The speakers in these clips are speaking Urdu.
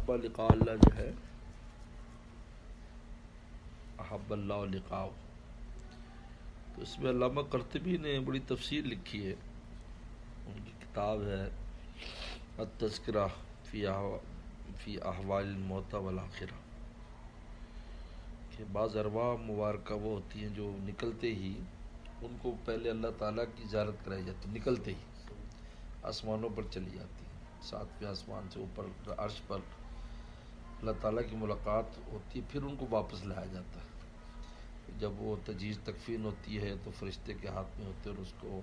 احب لقاء اللہ جو ہے، احب اللہ لقاء، تو اس میں علامہ قرطبی نے بڑی تفسیر لکھی ہے. ان کی کتاب ہے التذکرہ فی احوال الموتى والآخرہ، کہ بعض ارواح مبارکہ وہ ہوتی ہیں جو نکلتے ہی ان کو پہلے اللہ تعالیٰ کی زیارت کرائی جاتی، نکلتے ہی آسمانوں پر چلی جاتی ہیں، ساتویں آسمان سے اوپر عرش پر اللہ تعالیٰ کی ملاقات ہوتی ہے، پھر ان کو واپس لایا جاتا ہے. جب وہ تجہیز تکفین ہوتی ہے تو فرشتے کے ہاتھ میں ہوتے ہیں اور اس کو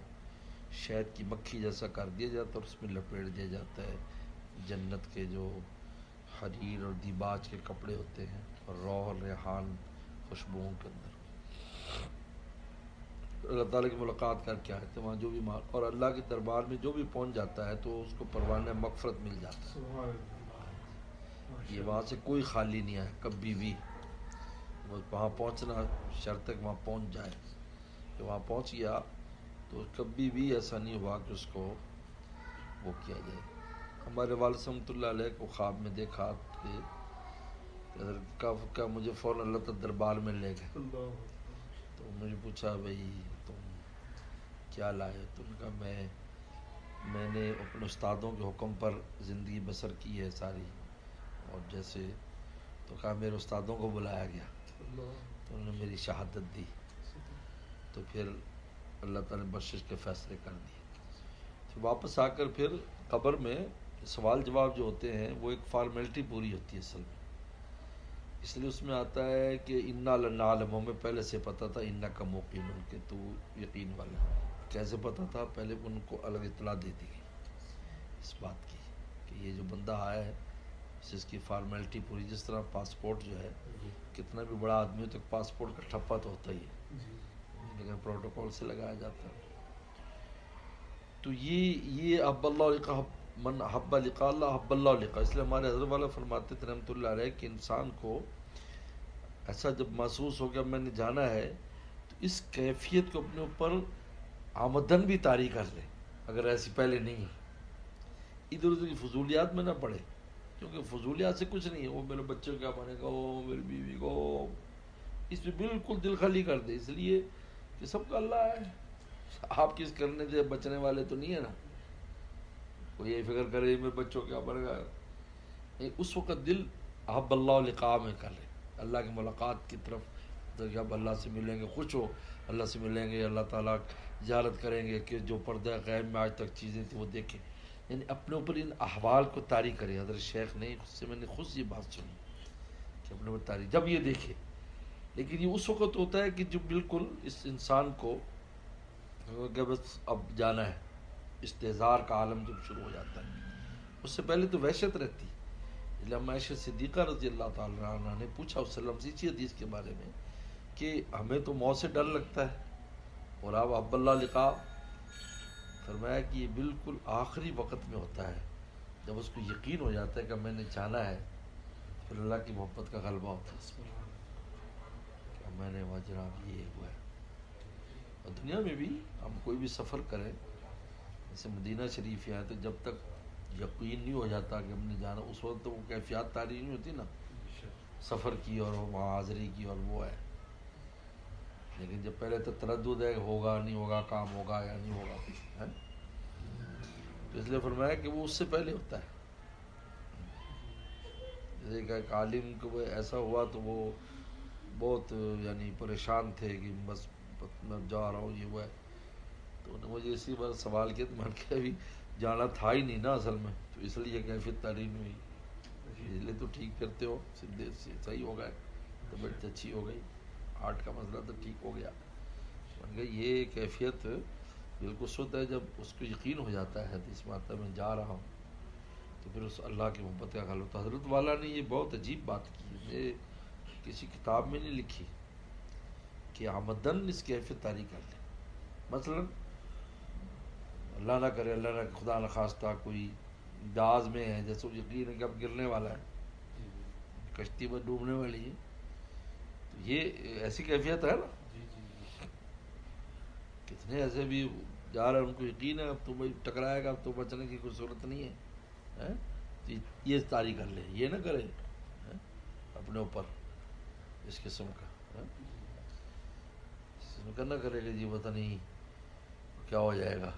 شہد کی مکھی جیسا کر دیا جاتا ہے اور اس میں لپیٹ دیا جاتا ہے جنت کے جو حریر اور دیباج کے کپڑے ہوتے ہیں اور روح اور ریحان خوشبوؤں کے اندر اللہ تعالیٰ کی ملاقات کر کے آئے تھے وہاں جو بھی اور اللہ کے دربار میں جو بھی پہنچ جاتا ہے تو اس کو پروانہ مغفرت مل جاتا ہے. یہ وہاں سے کوئی خالی نہیں آیا کبھی بھی، وہاں پہنچنا شرط تک وہاں پہنچ جائے، کہ وہاں پہنچ گیا تو کبھی بھی ایسا نہیں ہوا کہ اس کو وہ کیا جائے. ہمارے والد رحمۃ اللہ علیہ کو خواب میں دیکھا کہ کا مجھے فوراً اللہ تعالیٰ دربار میں لے گئے. تو مجھے پوچھا بھائی تم کیا لائے؟ تو نے کہا میں نے اپنے استادوں کے حکم پر زندگی بسر کی ہے ساری، اور جیسے تو کہا میرے استادوں کو بلایا گیا تو انہوں نے میری شہادت دی، تو پھر اللہ تعالیٰ نے بخشش کے فیصلے کر دیے. پھر واپس آ کر پھر قبر میں سوال جواب جو ہوتے ہیں وہ ایک فارمیلٹی پوری ہوتی ہے اصل میں، اس لیے اس میں آتا ہے کہ انا لنعلم، ہمیں پہلے سے پتہ تھا انک موقن، کہ تو یقین والا. کیسے پتہ تھا؟ پہلے ان کو الگ اطلاع دے دی گئی اس بات کی کہ یہ جو بندہ آیا ہے اس کی فارمیلٹی پوری، جس طرح پاسپورٹ جو ہے کتنا بھی بڑا آدمی ہو تو پاسپورٹ کا ٹھپا تو ہوتا ہی ہے، لیکن پروٹوکول سے لگایا جاتا ہے. تو یہ احب اللہ لقاء، من احب لقاء اللہ احب اللہ لقاء. اس لیے ہمارے حضرت والا فرماتے تھے رحمۃ اللہ علیہ کہ انسان کو ایسا جب محسوس ہو گیا میں نے جانا ہے تو اس کیفیت کو اپنے اوپر آمدن بھی طاری کر لے، اگر ایسی پہلے نہیں ہے. ادھر ادھر کی فضولیات میں نہ پڑے، کیونکہ فضولیات سے کچھ نہیں ہے. وہ میرے بچے کو کیا بنے گا، وہ میری بیوی کو، اس پہ بالکل دل خالی کر دے، اس لیے کہ سب کا اللہ ہے، آپ کس کرنے سے بچنے والے تو نہیں ہے نا. وہ یہی فکر کرے میرے بچوں کیا بنے گا، اس وقت دل احب اللہ لقاء میں کر لے، اللہ کی ملاقات کی طرف. جب اللہ سے ملیں گے خوش ہو، اللہ سے ملیں گے اللہ تعالیٰ زیارت کریں گے کہ جو پردہ غیب میں آج تک چیزیں تھیں وہ دیکھیں، یعنی اپنے اوپر ان احوال کو طاری کرے. حضرت شیخ نے اس سے میں نے خود یہ بات سنی کہ اپنے اوپر طاری جب یہ دیکھے. لیکن یہ اس وقت ہوتا ہے کہ جو بالکل اس انسان کو کہ بس اب جانا ہے، استحضار کا عالم جب شروع ہو جاتا ہے. اس سے پہلے تو وحشت رہتی. علامہ عائشہ صدیقہ رضی اللہ تعالیٰ عنہ نے پوچھا اس وسلم سے اسی حدیث کے بارے میں کہ ہمیں تو موت سے ڈر لگتا ہے اور آپ احب اللہ لقاء. فرمایا کہ یہ بالکل آخری وقت میں ہوتا ہے جب اس کو یقین ہو جاتا ہے کہ میں نے جانا ہے، پھر اللہ کی محبت کا غلبہ ہوتا ہے کہ میں نے وہاں جناب یہ ہوا ہے. اور دنیا میں بھی ہم کوئی بھی سفر کریں، جیسے مدینہ شریف ہے تو جب تک یقین نہیں ہو جاتا کہ ہم نے جانا، اس وقت تو وہ کیفیات طاری نہیں ہوتی نا سفر کی اور وہاں حاضری کی اور وہ ہے. لیکن جب پہلے تو تردد ہے ہوگا نہیں ہوگا، کام ہوگا یا نہیں ہوگا ہے، تو اس لیے فرمایا کہ وہ اس سے پہلے ہوتا ہے. جیسے کہ ایک عالم کو ایسا ہوا تو وہ بہت یعنی پریشان تھے کہ بس میں جا رہا ہوں یہ وہ ہے. تو انہوں نے مجھے اسی بار سوال کیا تو میں نے کہا ابھی جانا تھا ہی نہیں نا اصل میں، تو اس لیے کیفیت تعلیم ہوئی، اس لیے تو ٹھیک کرتے ہو، سیدھے صحیح ہو گئے، طبیعت اچھی ہو گئی، ہارٹ کا مسئلہ تو ٹھیک ہو گیا. میں نے کہا یہ کیفیت بالکل شدھ ہے جب اس کو یقین ہو جاتا ہے حدیث میں آتا ہے میں جا رہا ہوں، تو پھر اس اللہ کی محبت کا غلبہ. تو حضرت والا نے یہ بہت عجیب بات کی ہے، کسی کتاب میں نہیں لکھی کہ آمدن اس کیفیت طاری کر لے. مثلا اللہ نہ کرے، اللہ نہ خدا نہ خواستہ کوئی جہاز میں ہے، جیسے وہ یقین ہے کہ اب گرنے والا ہے، کشتی پر ڈوبنے والی ہے، تو یہ ایسی کیفیت ہے نا. کتنے ایسے بھی جا رہے ہیں ان کو یقین ہے اب تو بھائی ٹکرائے گا، اب تو بچنے کی کوئی صورت نہیں ہے، یہ طاری کر لے، یہ نہ کرے اپنے اوپر اس قسم کا، نہ کرے کہ جی پتہ نہیں کیا ہو جائے گا،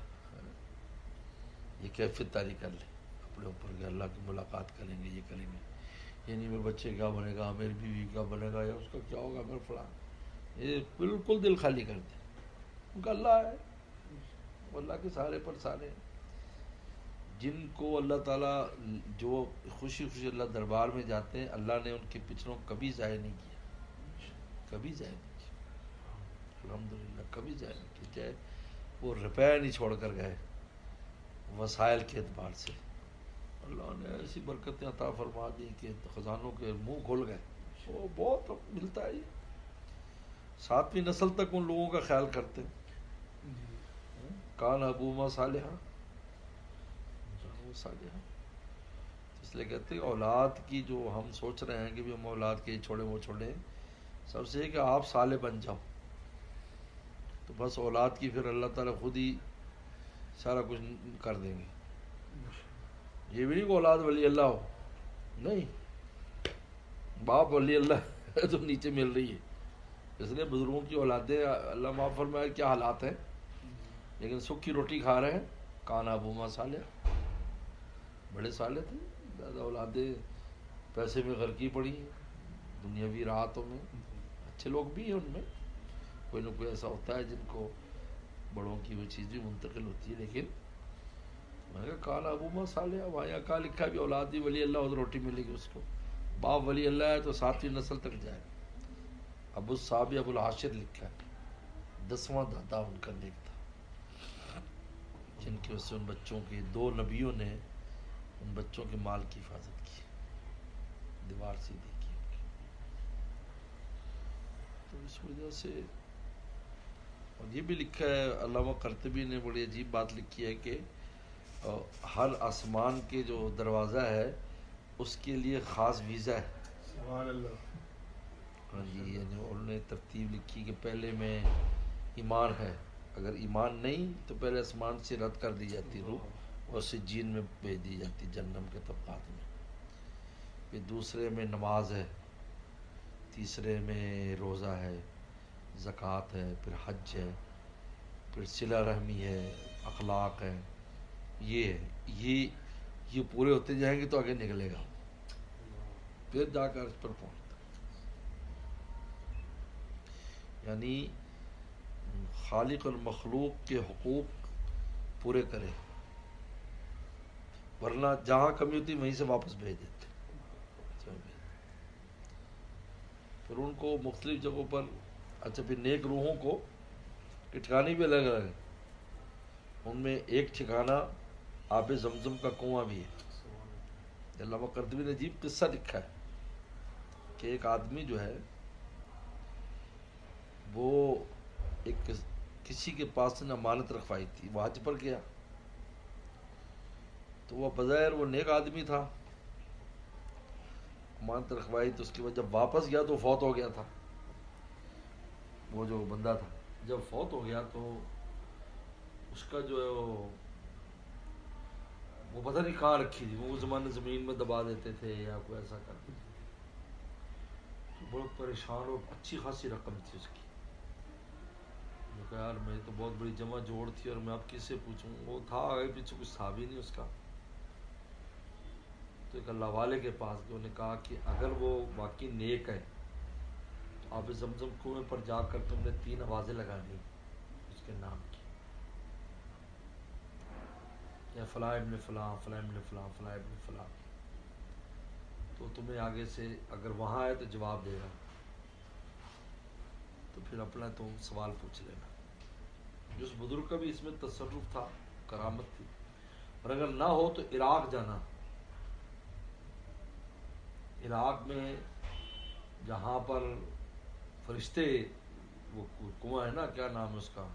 یہ کیفیت طاری کر لے اپنے اوپر کہ اللہ کی ملاقات کریں گے، یہ کریں گے، یعنی میرے بچے کیا بنے گا، میری بیوی کیا بنے گا، یا اس کا کیا ہوگا، میرا فلاں، یہ بالکل دل خالی کر دے. ان کا اللہ ہے، وہ اللہ کے سہارے پر سارے ہیں. جن کو اللہ تعالیٰ جو خوشی خوشی اللہ دربار میں جاتے ہیں، اللہ نے ان کے پچھلوں کبھی ضائع نہیں کیا، کبھی ضائع نہیں کیا، الحمدللہ کبھی ضائع نہیں کیا، چاہے وہ روپیہ نہیں چھوڑ کر گئے وسائل کے اعتبار سے. اللہ نے ایسی برکتیں عطا فرما دی کہ خزانوں کے منہ کھل گئے. وہ بہت ملتا ہے. 7ویں نسل تک ان لوگوں کا خیال کرتے ہیں. کان ابوما صالحہ، صالحہ. اس لیے کہتے ہیں اولاد کی جو ہم سوچ رہے ہیں کہ بھی ہم اولاد کے چھوڑے وہ چھوڑیں، سب سے کہ آپ صالح بن جاؤ تو بس اولاد کی پھر اللہ تعالیٰ خود ہی سارا کچھ کر دیں گے. یہ بھی نہیں کہ اولاد ولی اللہ ہو، نہیں، باپ ولی اللہ تو نیچے مل رہی ہے. اس لیے بزرگوں کی اولادیں اللہ معاف فرمائے کیا حالات ہیں، لیکن سکھ کی روٹی کھا رہے ہیں. کان ابوما صالح، بڑے صالح تھے. زیادہ اولادیں پیسے میں غرقی پڑی ہیں، دنیاوی راحتوں میں. اچھے لوگ بھی ہیں ان میں، کوئی نہ کوئی ایسا ہوتا ہے جن کو بڑوں کی وہ چیز بھی منتقل ہوتی ہے. لیکن میں نے کہا کان ابوما صالح، وہاں کا لکھا بھی اولاد بھی ولی اللہ ہو تو روٹی ملے گی اس کو. باپ ولی اللہ ہے تو 7ویں نسل تک جائے. ابو صاحب ابو العاشر لکھا ہے، 10واں دادا ان کا نیک تھا، جن کی وجہ سے ان بچوں کے 2 نبیوں نے ان بچوں کے مال کی حفاظت کی، دیوار سیدھی کی. تو اس وجہ سے، اور یہ بھی لکھا ہے علامہ قرطبی نے بڑی عجیب بات لکھی ہے کہ ہر آسمان کے جو دروازہ ہے اس کے لیے خاص ویزا ہے. سبحان اللہ. ہاں جی، یعنی انہوں نے ترتیب لکھی کہ پہلے میں ایمان ہے، اگر ایمان نہیں تو پہلے آسمان سے رد کر دی جاتی روح اور سجین میں بھیج دی جاتی جہنم کے طبقات میں. پھر دوسرے میں نماز ہے، تیسرے میں روزہ ہے، زکوٰۃ ہے، پھر حج ہے، پھر صلہ رحمی ہے، اخلاق ہے. یہ پورے ہوتے جائیں گے تو آگے نکلے گا، پھر جا کر اس پر پہنچتا. یعنی خالق اور مخلوق کے حقوق پورے کرے، ورنہ جہاں کمی ہوتی وہیں سے واپس بھیج دیتے. پھر ان کو مختلف جگہوں پر، اچھا پھر نیک روحوں کو ٹھکانے بھی الگ الگ ہیں. ان میں ایک ٹھکانہ آب زمزم کا کنواں بھی ہے. علامہ قرطبی نے عجیب قصہ لکھا ہے کہ ایک آدمی جو ہے وہ ایک کسی کے پاس نے امانت رکھوائی تھی، وہ حج پر گیا تو وہ بظاہر وہ نیک آدمی تھا، امانت رکھوائی تو اس کے بعد جب واپس گیا تو فوت ہو گیا تھا. وہ جو بندہ تھا جب فوت ہو گیا تو اس کا جو ہے وہ پتہ نہیں کہاں رکھی تھی، وہ اس زمانے زمین میں دبا دیتے تھے یا کوئی ایسا کرتے تھے. بہت پریشان اور اچھی خاصی رقم تھی اس کی. میں کہا یار میں تو بہت بڑی جمع جوڑ تھی اور میں اب کس سے پوچھوں. وہ تھا آگے پیچھے کچھ تھا بھی نہیں اس کا. تو ایک اللہ والے کے پاس گئے، انہوں نے کہا کہ اگر وہ واقعی نیک ہے تو آب زمزم کنویں پر جا کر تم نے 3 آوازیں لگانی اس کے نام کی، یا فلاں ابن فلاں، فلاں ابن فلاں، فلاں ابن فلاں، تو تمہیں آگے سے اگر وہاں آئے تو جواب دے گا، تو پھر اپنا تم سوال پوچھ لینا. جس بزرگ کا بھی اس میں تصرف تھا، کرامت تھی. اور اگر نہ ہو تو عراق جانا. عراق میں جہاں پر فرشتے، وہ کنواں ہے نا، کیا نام ہے اس کا،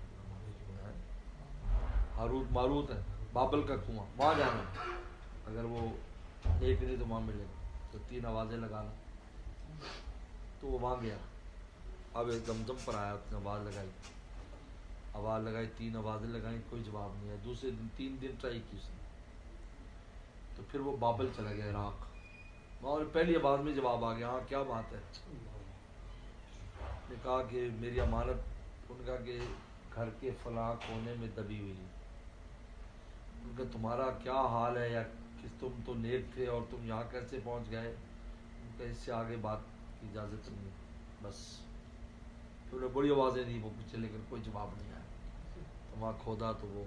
ہاروت ماروت ہے، بابل کا کنواں، وہاں جانا. اگر وہ ایک نہیں تو وہاں ملے گا، تو 3 آوازیں لگانا. تو وہ وہاں گیا. اب ایک زمزم پر آیا، اس نے آواز لگائی 3 آوازیں لگائیں، کوئی جواب نہیں آیا. دوسرے دن 3 دن ٹرائی کی اس نے. تو پھر وہ بابل چلا گیا عراق، اور پہلی آواز میں جواب آ گیا ہاں کیا بات ہے. نے کہا کہ میری امانت، ان کا کہ گھر کے فلاں کونے میں دبی ہوئی ہے. ان کا تمہارا کیا حال ہے، یا کہ تم تو نیک تھے اور تم یہاں کیسے پہنچ گئے. ان کا اس سے آگے بات کی اجازت نہیں. بس پھر بڑی آوازیں دی وہ پوچھے، لیکن کوئی جواب نہیں آیا. تو وہاں کھودا تو وہ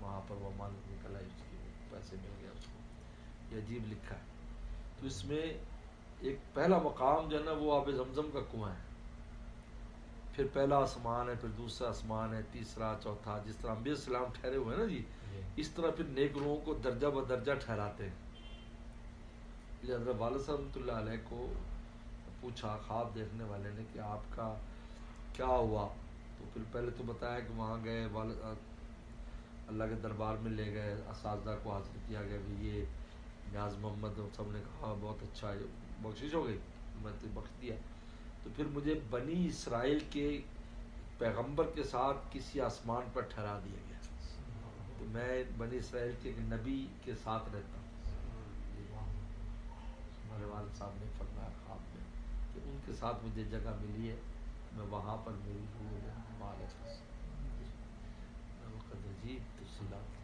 وہاں پر وہ امانت نکل آئی، اس کی پیسے مل گیا اس کو. یہ عجیب لکھا ہے. تو اس میں ایک پہلا مقام جو ہے نا وہ آب زمزم کا کنواں ہے. پھر پہلا آسمان ہے، پھر دوسرا آسمان ہے، تیسرا، چوتھا. جس طرح انبیاء السلام ٹھہرے ہوئے ہیں نا جی، اس طرح پھر نیک روحوں کو درجہ بدرجہ ٹھہراتے ہیں. یہ حضرت والد صاحب رحمۃ اللہ علیہ کو پوچھا خواب دیکھنے والے نے کہ آپ کا کیا ہوا. تو پھر پہلے تو بتایا کہ وہاں گئے، والد اللہ کے دربار میں لے گئے، اساتذہ کو حاضر کیا گیا کہ یہ نیاز محمد. سب نے کہا بہت اچھا ہے، بخشش ہو گئی، میں تو بخش دیا. تو پھر مجھے بنی اسرائیل کے پیغمبر کے ساتھ کسی آسمان پر ٹھہرا دیا گیا. تو میں بنی اسرائیل کے ایک نبی کے ساتھ رہتا ہوں. ہمارے والد صاحب نے فرمایا خواب میں کہ ان کے ساتھ مجھے جگہ ملی ہے، میں وہاں پر میری روح مالک. عجیب تفصیلات.